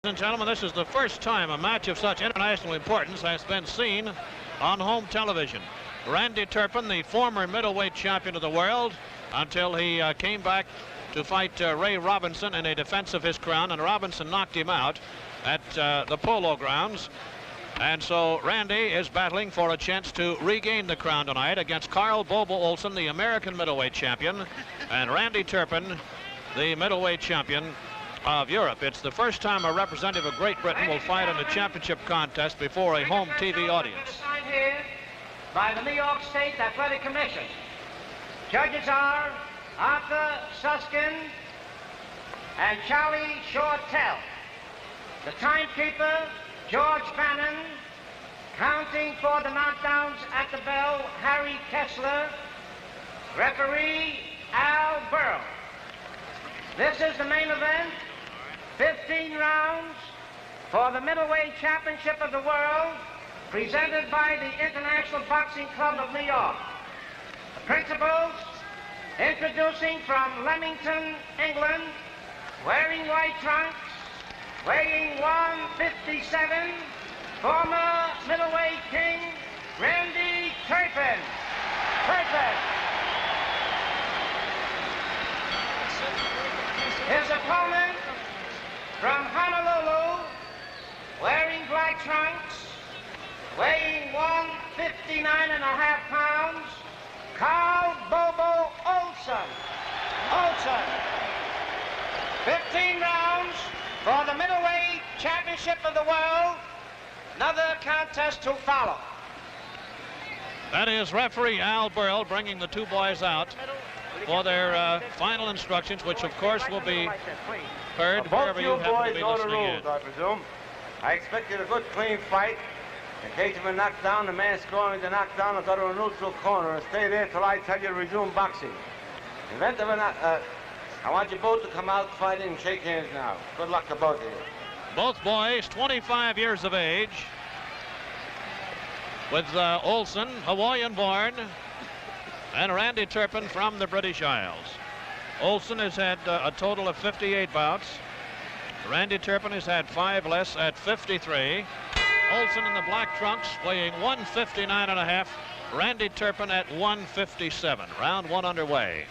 And gentlemen, this is the first time a match of such international importance has been seen on home television. Randy Turpin, the former middleweight champion of the world, until he came back to fight Ray Robinson in a defense of his crown, and Robinson knocked him out at the Polo Grounds. And so Randy is battling for a chance to regain the crown tonight against Carl Bobo Olson, the American middleweight champion, and Randy Turpin, the middleweight champion of Europe. It's the first time a representative of Great Britain will fight in a championship contest before a home TV audience. Signed here by the New York State Athletic Commission. Judges are Arthur Suskin and Charlie Shortell. The timekeeper, George Bannon. Counting for the knockdowns at the bell, Harry Kessler. Referee, Al Burrow. This is the main event. 15 rounds for the middleweight championship of the world, presented by the International Boxing Club of New York. The principals, introducing from Leamington, England, wearing white trunks, weighing 157, former middleweight king, Randy Turpin. His opponent from Honolulu, wearing black trunks, weighing 159.5 pounds, Carl Bobo Olson. 15 rounds for the middleweight championship of the world. Another contest to follow. That is referee Al Burrell bringing the two boys out for their final instructions, which of course will be heard wherever you happen to be listening in. I presume. I expected a good, clean fight. In case of a knockdown, the man scoring the knockdown will go to a neutral corner and stay there till I tell you to resume boxing. In event of a I want you both to come out fighting and shake hands now. Good luck to both of you. Both boys 25 years of age, with Olson, Hawaiian born, and Randy Turpin from the British Isles. Olson has had a total of 58 bouts. Randy Turpin has had 5 less at 53. Olson in the black trunks weighing 159.5. Randy Turpin at 157. Round 1 underway.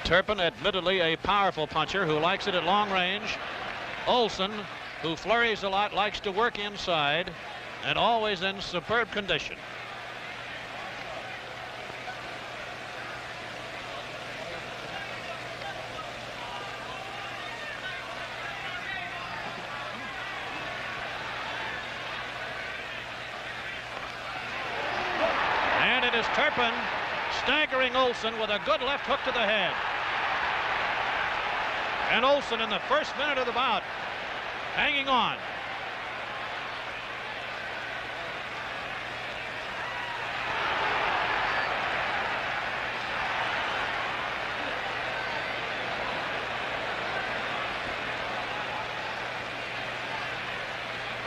Turpin, admittedly a powerful puncher who likes it at long range. Olson, who flurries a lot, likes to work inside, and always in superb condition. And it is Turpin staggering Olson with a good left hook to the head. And Olson in the first minute of the bout, hanging on.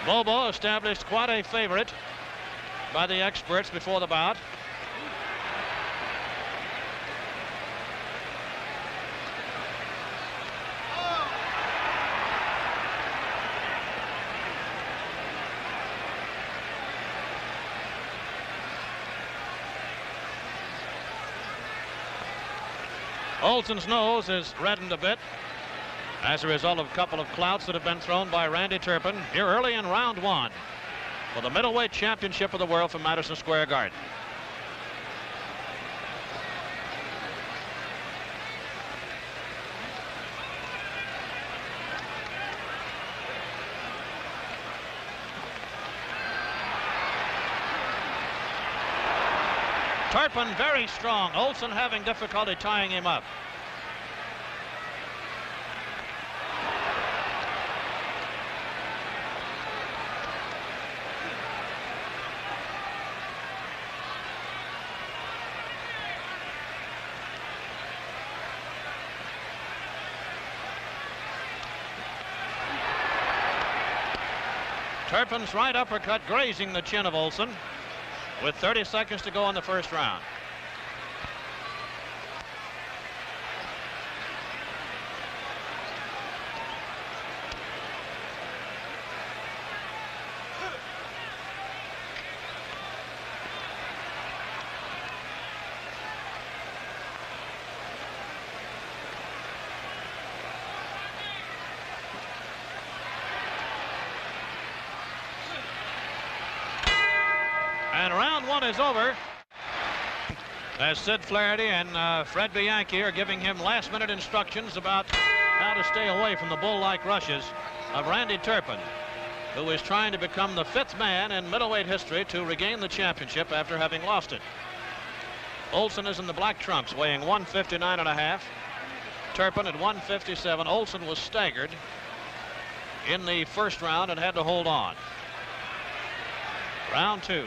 Bobo established quite a favorite by the experts before the bout. Olson's nose is reddened a bit as a result of a couple of clouts that have been thrown by Randy Turpin here early in round 1 for the middleweight championship of the world from Madison Square Garden. Turpin very strong. Olson having difficulty tying him up. Turpin's right uppercut grazing the chin of Olson with 30 seconds to go in the first round. And round one is over as Sid Flaherty and Fred Bianchi are giving him last-minute instructions about how to stay away from the bull-like rushes of Randy Turpin, who is trying to become the 5th man in middleweight history to regain the championship after having lost it. Olson is in the black trunks, weighing 159.5. Turpin at 157. Olson was staggered in the first round and had to hold on. Round two.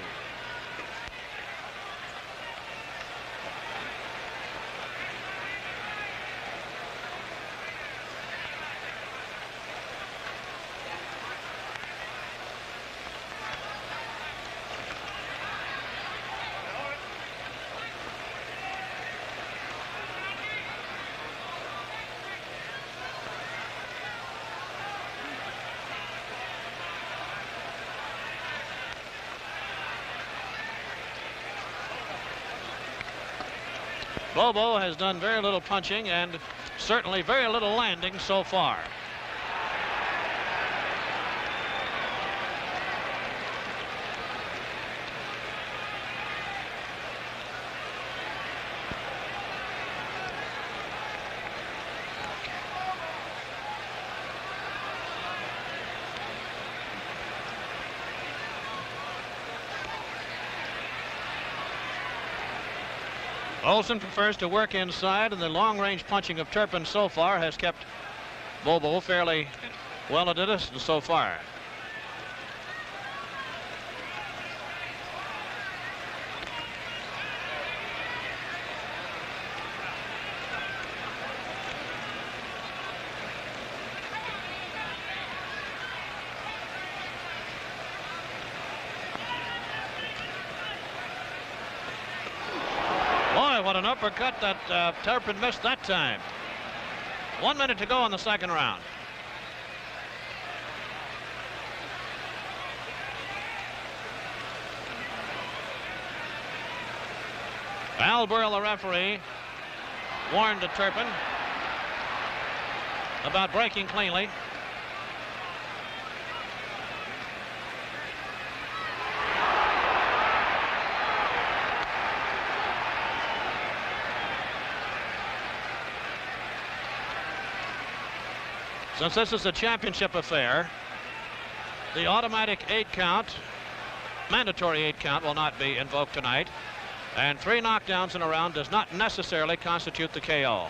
Bobo has done very little punching and certainly very little landing so far. Olson prefers to work inside, and the long-range punching of Turpin so far has kept Bobo fairly well at a distance so far. What an uppercut that Turpin missed that time. 1 minute to go in the second round. Al Burrell, the referee, warned Turpin about breaking cleanly. Since this is a championship affair, the automatic 8 count, mandatory 8 count, will not be invoked tonight, and 3 knockdowns in a round does not necessarily constitute the KO.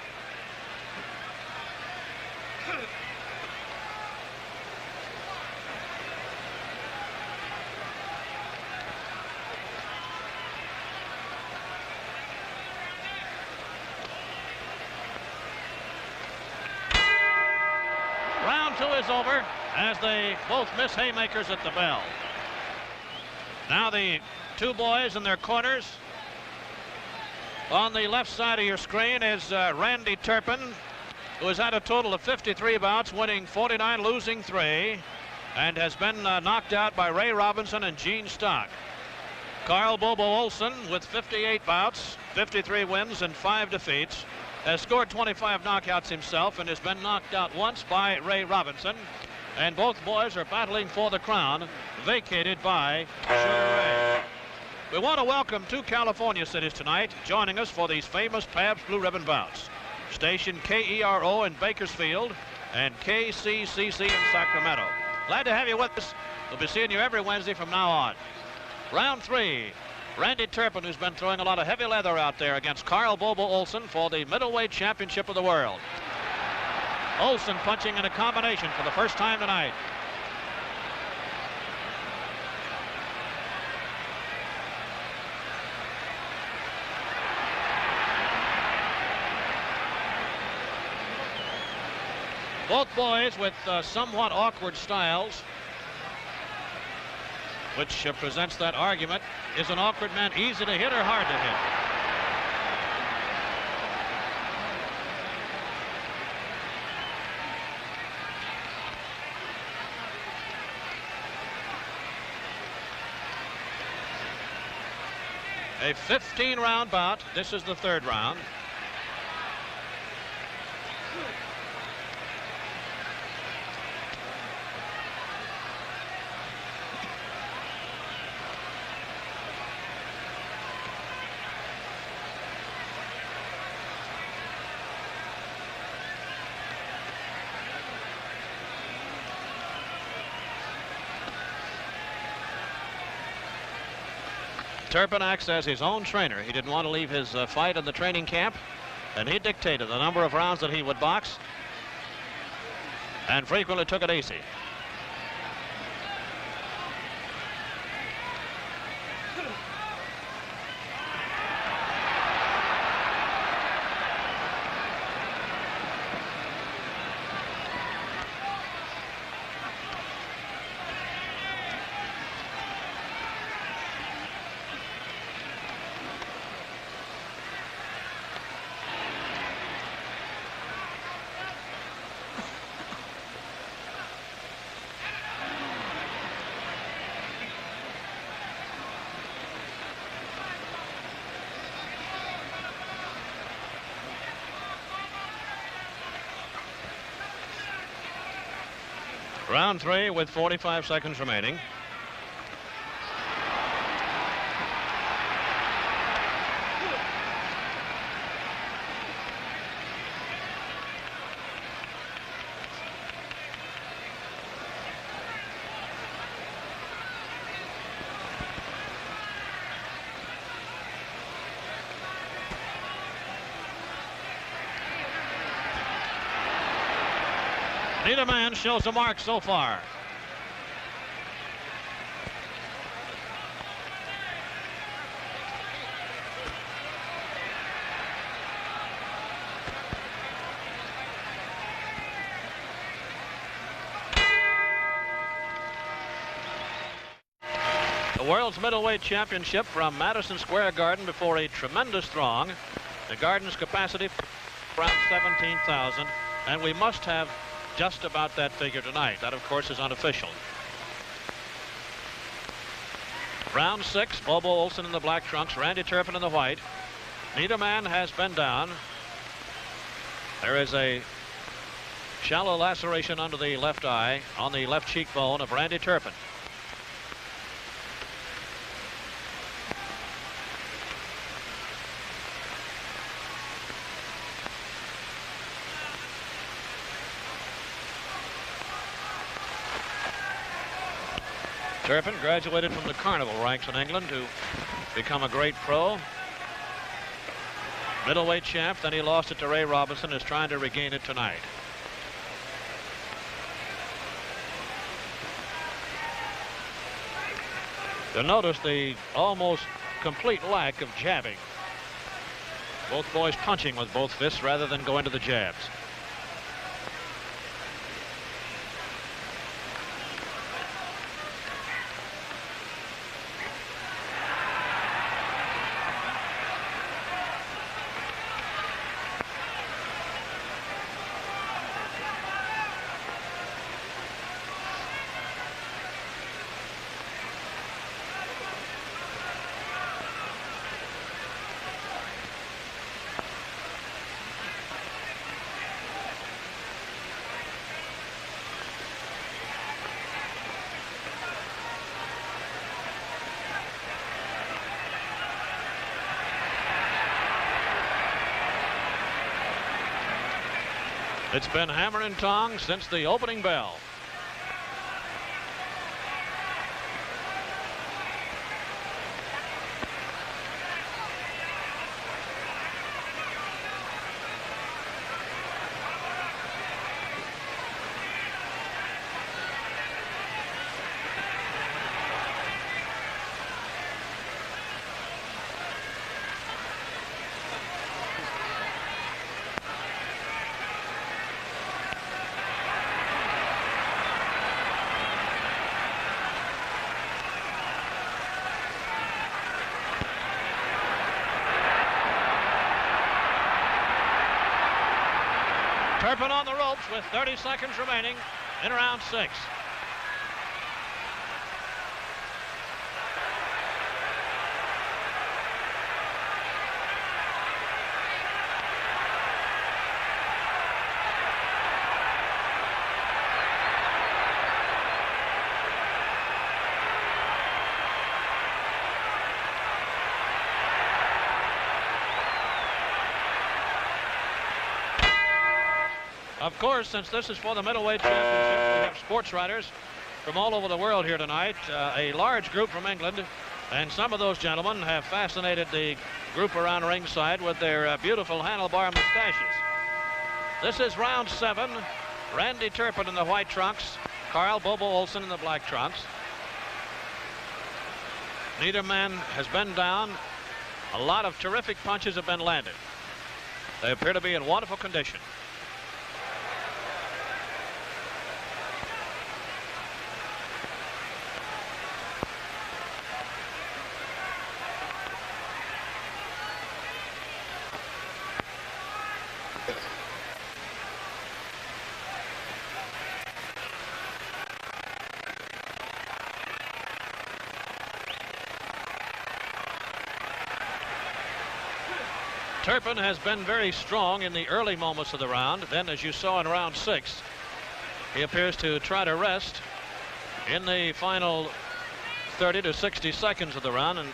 Round 2 is over as they both miss haymakers at the bell. Now the two boys in their corners. On the left side of your screen is Randy Turpin, who has had a total of 53 bouts, winning 49, losing 3, and has been knocked out by Ray Robinson and Gene Stock. Carl Bobo Olson, with 58 bouts, 53 wins and 5 defeats, has scored 25 knockouts himself and has been knocked out once by Ray Robinson. And both boys are battling for the crown, vacated by Sugar Ray. We want to welcome 2 California cities tonight, joining us for these famous Pabst Blue Ribbon bouts. Station KERO in Bakersfield and KCCC in Sacramento. Glad to have you with us. We'll be seeing you every Wednesday from now on. Round 3. Randy Turpin, who's been throwing a lot of heavy leather out there, against Carl Bobo Olson for the middleweight championship of the world. Olson punching in a combination for the first time tonight. Both boys with somewhat awkward styles. which presents that argument. Is an awkward man easy to hit or hard to hit? A 15-round bout. This is the third round. Turpin acts as his own trainer. He didn't want to leave his fight in the training camp, and he dictated the number of rounds that he would box, and frequently took it easy. Round 3 with 45 seconds remaining. Neither man shows a mark so far. The world's middleweight championship from Madison Square Garden before a tremendous throng. The Garden's capacity around 17,000, and we must have just about that figure tonight. That, of course, is unofficial. Round 6, Bobo Olson in the black trunks, Randy Turpin in the white. Neither man has been down. There is a shallow laceration under the left eye on the left cheekbone of Randy Turpin. Turpin graduated from the carnival ranks in England to become a great pro. Middleweight champ, then he lost it to Ray Robinson, is trying to regain it tonight. You'll notice the almost complete lack of jabbing. Both boys punching with both fists rather than going to the jabs. It's been hammer and tong since the opening bell. Turpin on the ropes with 30 seconds remaining in round 6. Of course, since this is for the middleweight championship, we have sports writers from all over the world here tonight. A large group from England, and some of those gentlemen have fascinated the group around ringside with their beautiful handlebar mustaches. This is round 7. Randy Turpin in the white trunks, Carl Bobo Olson in the black trunks. Neither man has been down. A lot of terrific punches have been landed. They appear to be in wonderful condition. Turpin has been very strong in the early moments of the round. Then, as you saw in round 6, he appears to try to rest in the final 30 to 60 seconds of the round, and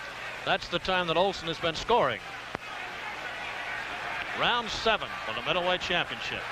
that's the time that Olson has been scoring. Round 7 for the middleweight championship.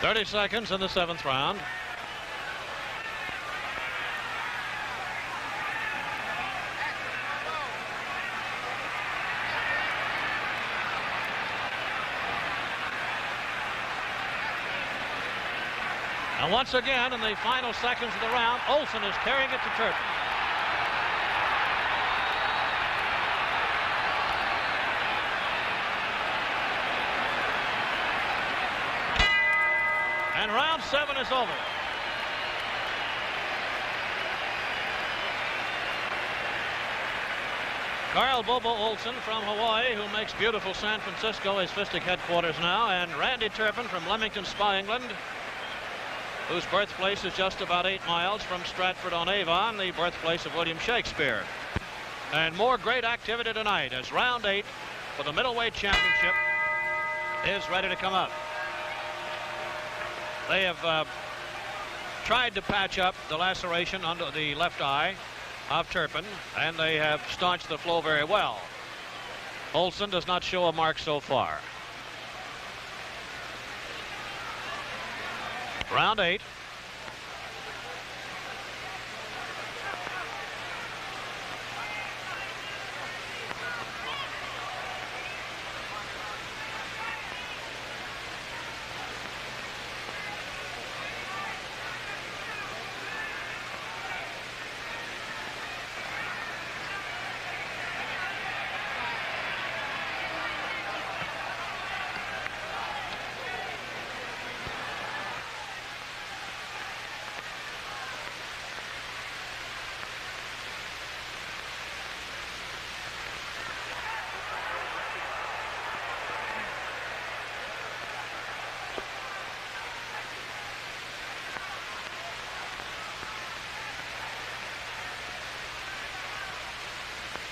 .30 seconds in the 7th round. And once again, in the final seconds of the round, Olson is carrying it to Turpin. And round 7 is over. Carl Bobo Olson from Hawaii, who makes beautiful San Francisco his fistic headquarters now, and Randy Turpin from Leamington Spa, England, whose birthplace is just about 8 miles from Stratford-on-Avon, the birthplace of William Shakespeare. And more great activity tonight as round 8 for the middleweight championship is ready to come up. They have tried to patch up the laceration under the left eye of Turpin, and they have staunched the flow very well. Olson does not show a mark so far. Round 8.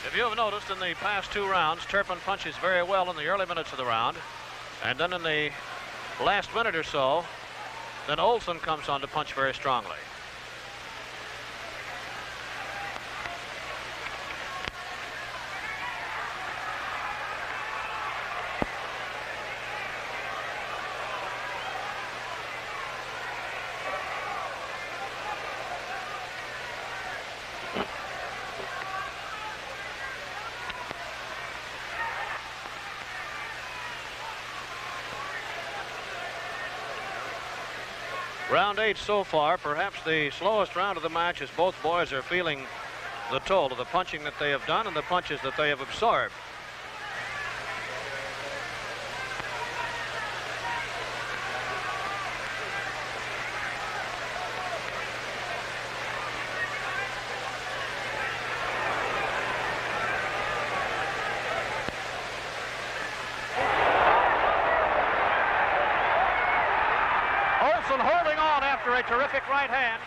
If you have noticed in the past 2 rounds, Turpin punches very well in the early minutes of the round. And then in the last minute or so, then Olson comes on to punch very strongly. Round 8 so far, perhaps the slowest round of the match, as both boys are feeling the toll of the punching that they have done and the punches that they have absorbed. Olson holding on after a terrific right hand.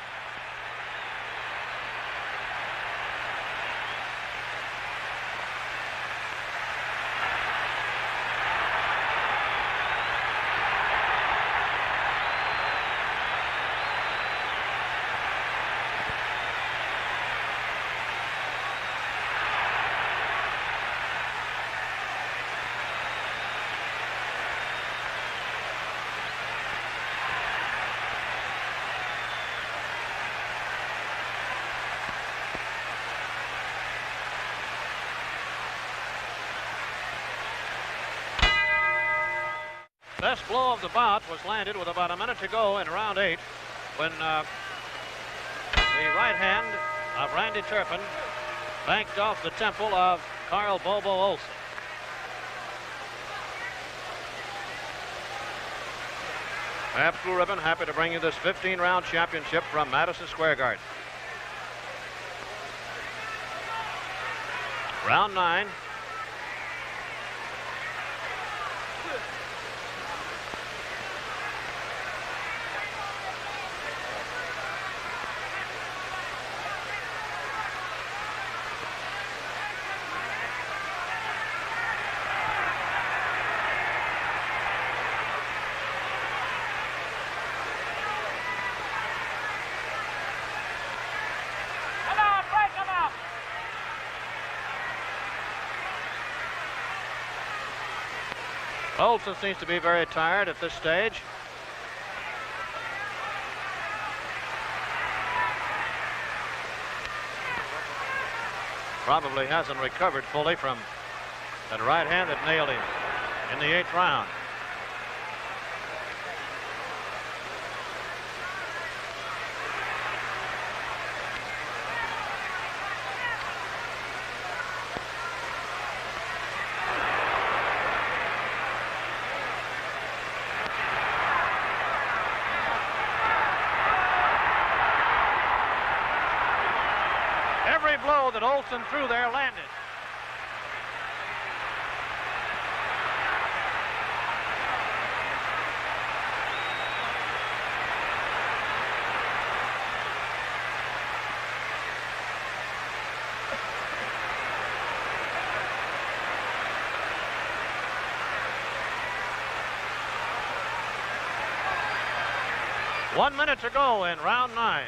Best blow of the bout was landed with about a minute to go in round 8 when the right hand of Randy Turpin banked off the temple of Carl Bobo Olson. Pabst Blue Ribbon happy to bring you this 15-round championship from Madison Square Garden. Round 9. Olson seems to be very tired at this stage. Probably hasn't recovered fully from that right hand that nailed him in the 8th round. Every blow that Olson threw there landed. One minute to go in round 9.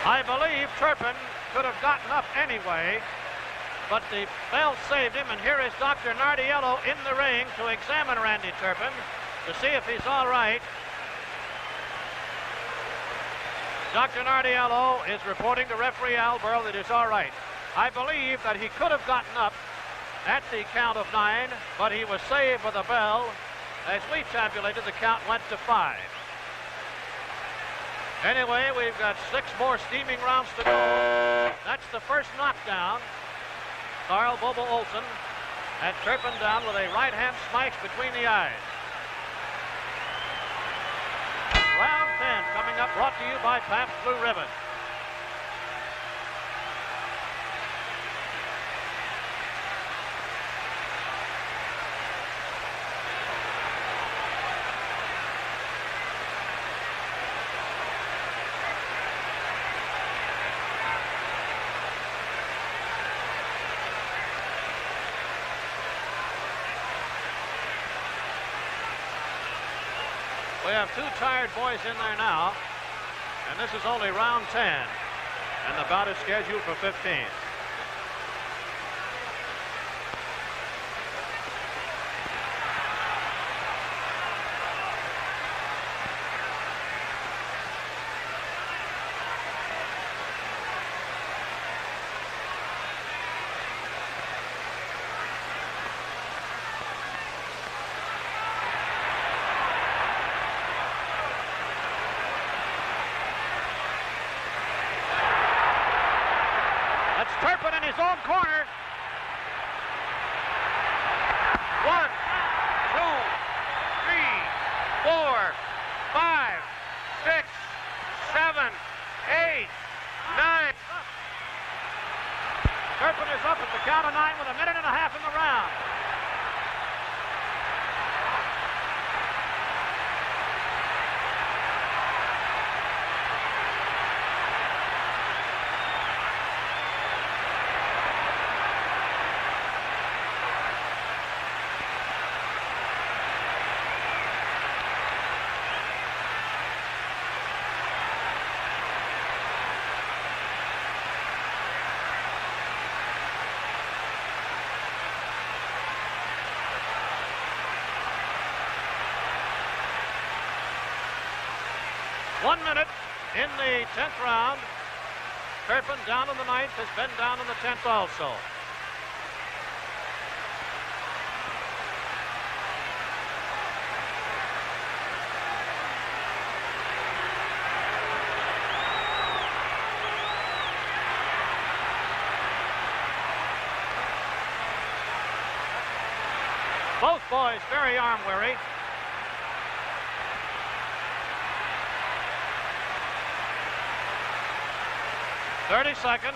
I believe Turpin could have gotten up anyway, but the bell saved him, and here is Dr. Nardiello in the ring to examine Randy Turpin to see if he's all right. Dr. Nardiello is reporting to referee Al Burl that he's all right. I believe that he could have gotten up at the count of 9, but he was saved by the bell. As we tabulated, the count went to 5. Anyway, we've got 6 more steaming rounds to go. That's the first knockdown. Carl Bobo Olson had Turpin down with a right-hand smash between the eyes. Round 10 coming up, brought to you by Pabst Blue Ribbon. We have 2 tired boys in there now, and this is only round 10, and the bout is scheduled for 15. Turpin in his own corner. 1, 2, 3, 4, 5, 6, 7, 8, 9. Turpin is up at the count of 9 with 1.5 minutes in the round. One minute in the 10th round. Turpin down in the 9th, has been down in the 10th also. Both boys very arm weary. .30 seconds.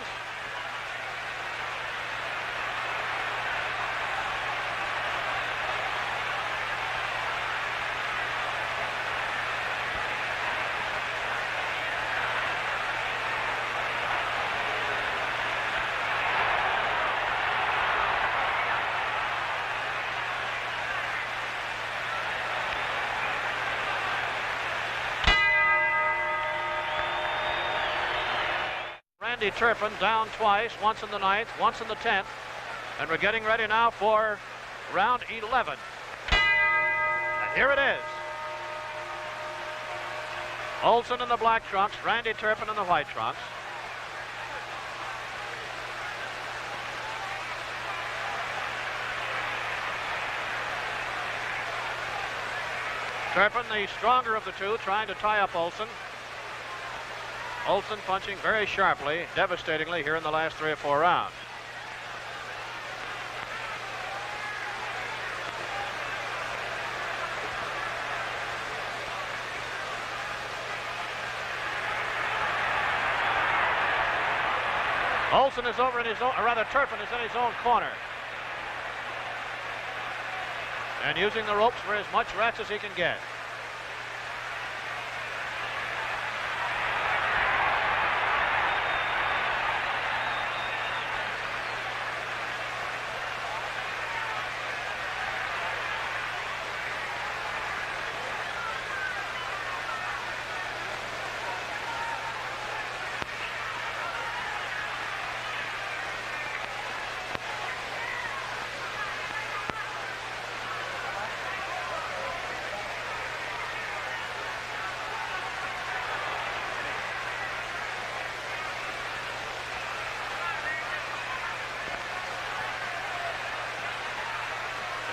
Randy Turpin down twice, once in the 9th, once in the 10th. And we're getting ready now for round 11. And here it is. Olson in the black trunks, Randy Turpin in the white trunks. Turpin, the stronger of the two, trying to tie up Olson. Olson punching very sharply, devastatingly here in the last 3 or 4 rounds. Olson is over in his own, or rather Turpin is in his own corner. And using the ropes for as much rest as he can get.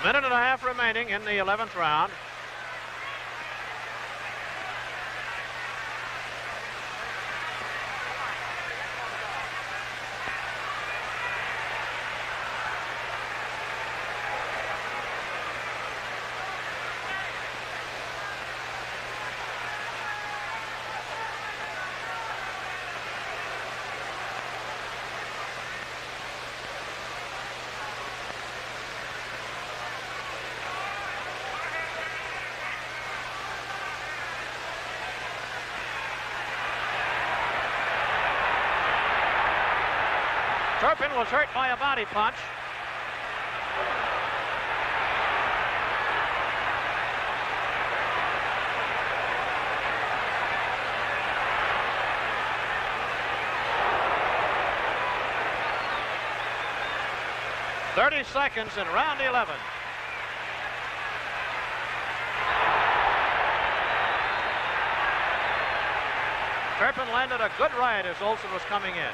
Minute and a half remaining in the 11th round. Turpin was hurt by a body punch. "30 seconds in round 11. Turpin landed a good right as Olson was coming in.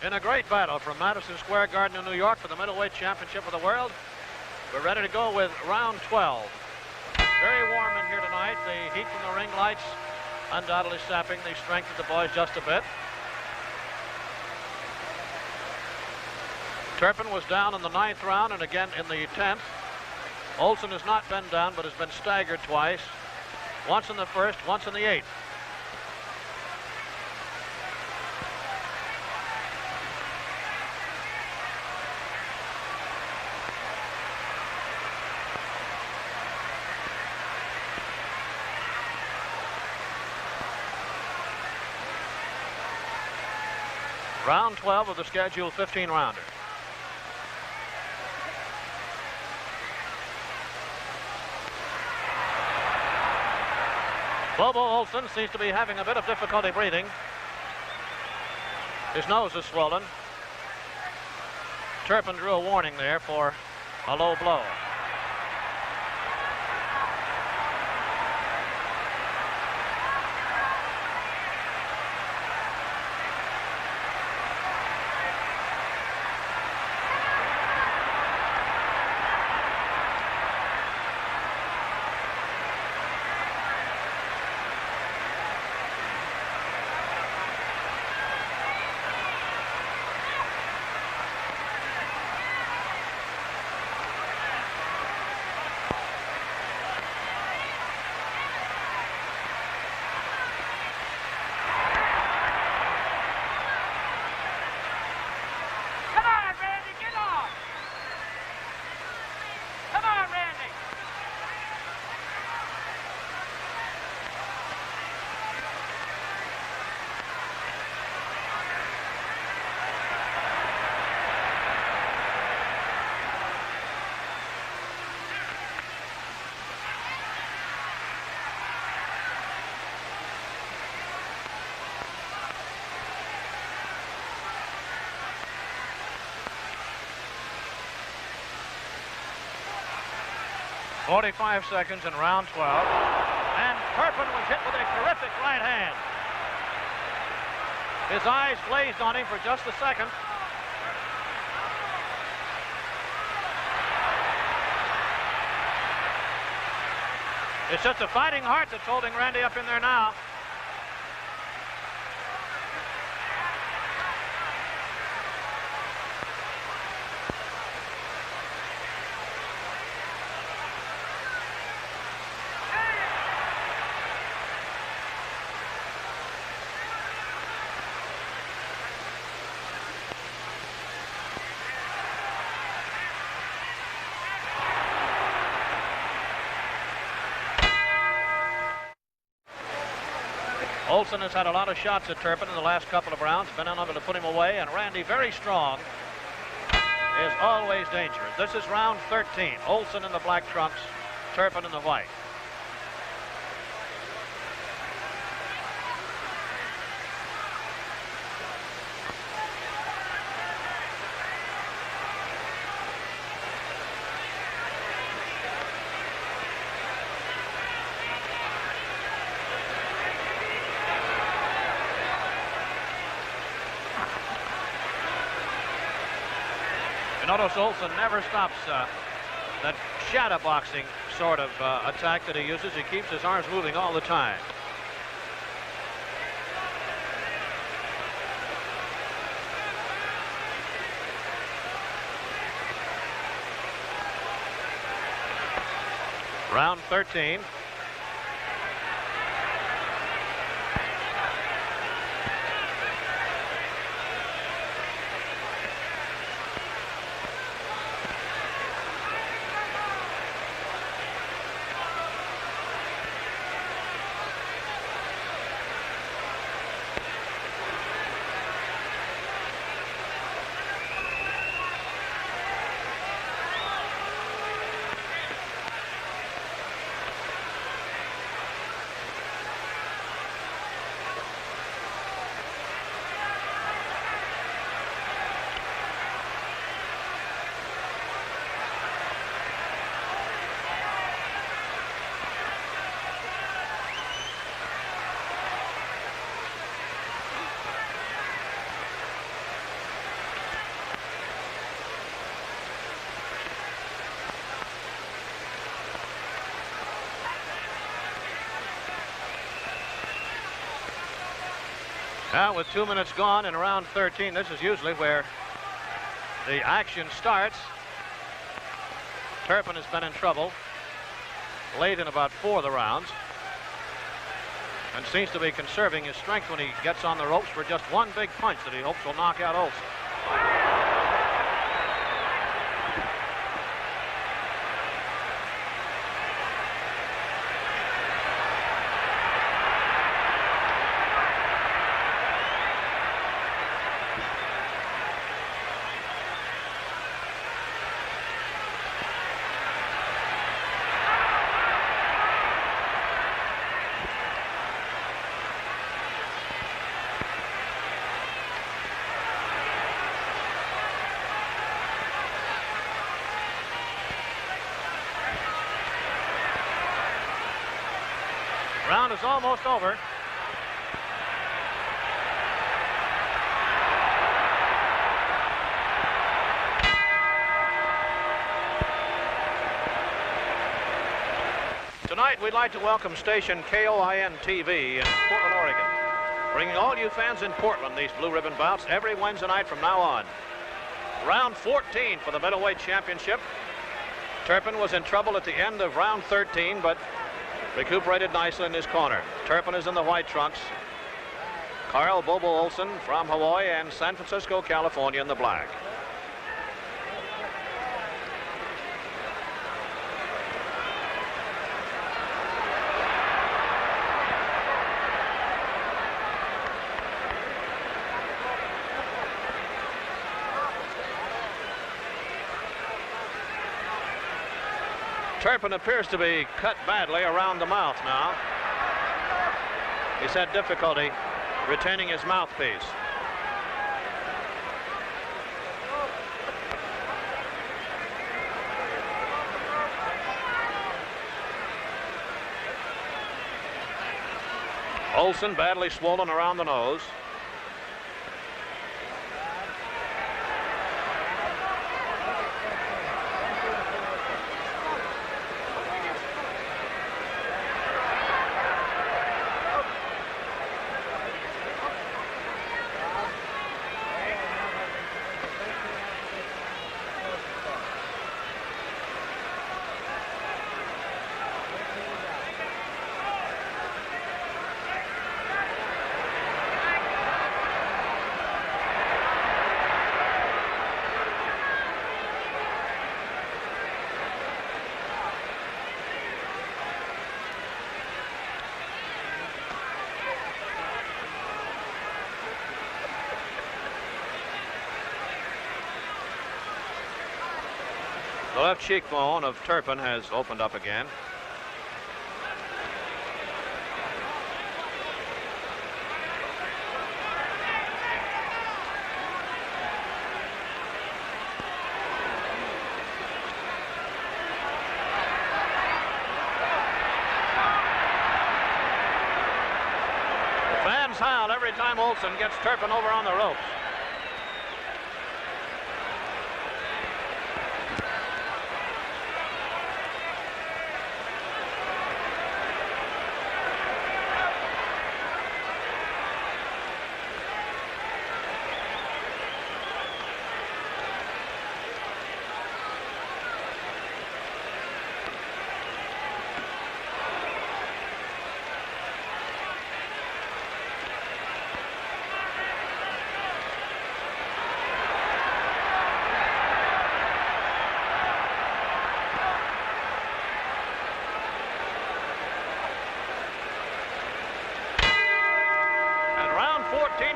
In a great battle from Madison Square Garden in New York for the middleweight championship of the world. We're ready to go with round 12. Very warm in here tonight. The heat from the ring lights undoubtedly sapping the strength of the boys just a bit. Turpin was down in the 9th round and again in the 10th. Olson has not been down but has been staggered twice. Once in the 1st, once in the 8th. Round 12 of the scheduled 15-rounder. Bobo Olson seems to be having a bit of difficulty breathing. His nose is swollen. Turpin drew a warning there for a low blow. .45 seconds in round 12. And Turpin was hit with a terrific right hand. His eyes glazed on him for just a second. It's just a fighting heart that's holding Randy up in there now. Olson has had a lot of shots at Turpin in the last couple of rounds, been unable to put him away, and Randy, very strong, is always dangerous. This is round 13. Olson in the black trunks, Turpin in the white. Notice Olson never stops that shadow boxing sort of attack that he uses. He keeps his arms moving all the time. Round 13. Now, with 2 minutes gone in round 13, this is usually where the action starts. Turpin has been in trouble late in about 4 of the rounds and seems to be conserving his strength when he gets on the ropes for just one big punch that he hopes will knock out Olson. Round is almost over. Tonight, we'd like to welcome station KOIN-TV in Portland, Oregon, bringing all you fans in Portland these blue ribbon bouts every Wednesday night from now on. Round 14 for the middleweight championship. Turpin was in trouble at the end of round 13, but recuperated nicely in his corner. Turpin is in the white trunks. Carl Bobo Olson from Hawaii and San Francisco, California in the black. Turpin appears to be cut badly around the mouth now. He's had difficulty retaining his mouthpiece. Olson badly swollen around the nose. The left cheekbone of Turpin has opened up again. The fans howl every time Olson gets Turpin over on the ropes.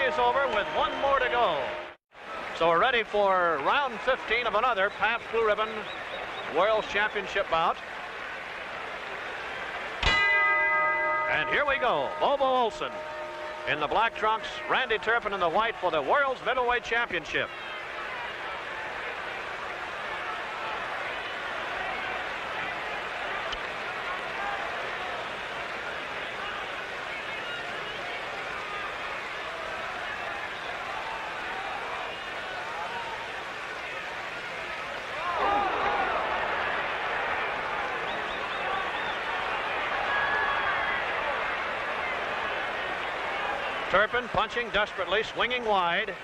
is over with 1 more to go. So we're ready for round 15 of another Pabst Blue Ribbon World Championship bout. And here we go. Bobo Olson in the black trunks, Randy Turpin in the white for the World's Middleweight Championship. Turpin punching desperately, swinging wide.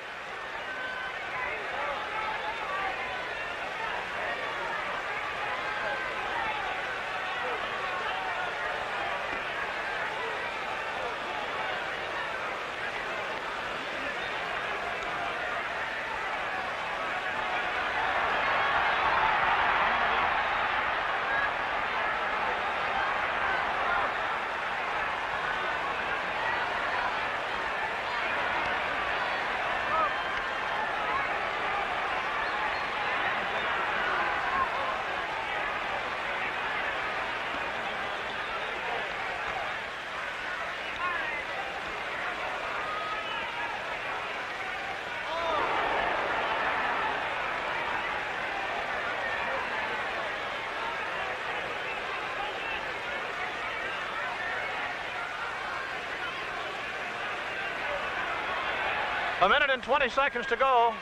A minute and 20 seconds to go.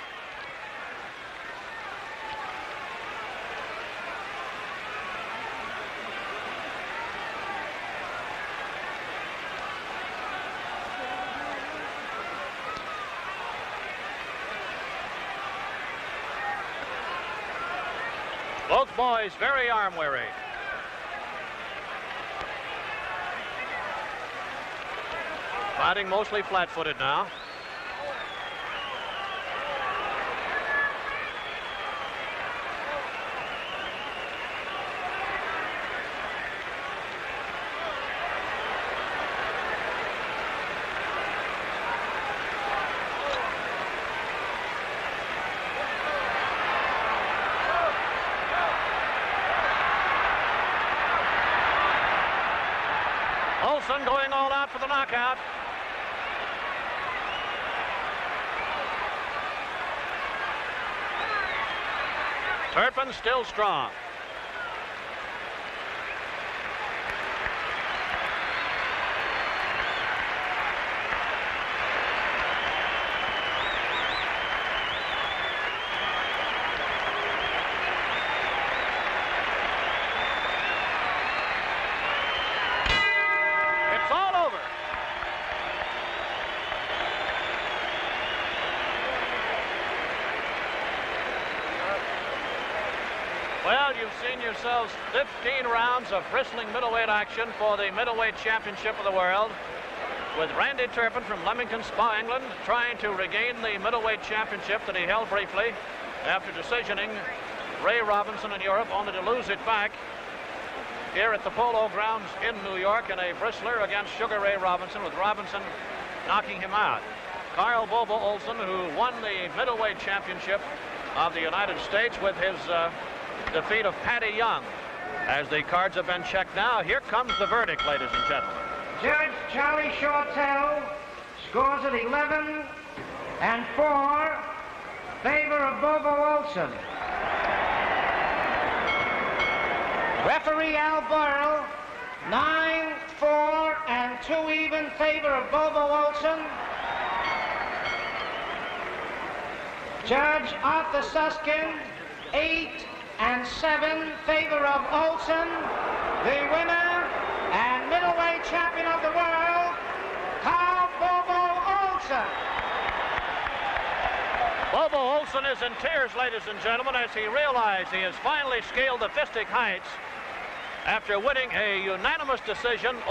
Both boys very arm weary. Fighting mostly flat-footed now. Olson going all out for the knockout. Turpin still strong. Well, you've seen yourselves 15 rounds of bristling middleweight action for the middleweight championship of the world, with Randy Turpin from Leamington Spa, England, trying to regain the middleweight championship that he held briefly after decisioning Ray Robinson in Europe, only to lose it back here at the Polo Grounds in New York in a bristler against Sugar Ray Robinson, with Robinson knocking him out. Carl Bobo Olson, who won the middleweight championship of the United States with his defeat of Paddy Young. As the cards have been checked now, here comes the verdict, ladies and gentlemen. Judge Charlie Shortell scores it 11-4, favor of Bobo Olson. Referee Al Burrell, 9-4 and 2 even, favor of Bobo Olson. Judge Arthur Suskin, 8-7, favor of Olson. The winner and middleweight champion of the world, Carl Bobo Olson. Bobo Olson is in tears, ladies and gentlemen, as he realized he has finally scaled the fistic heights after winning a unanimous decision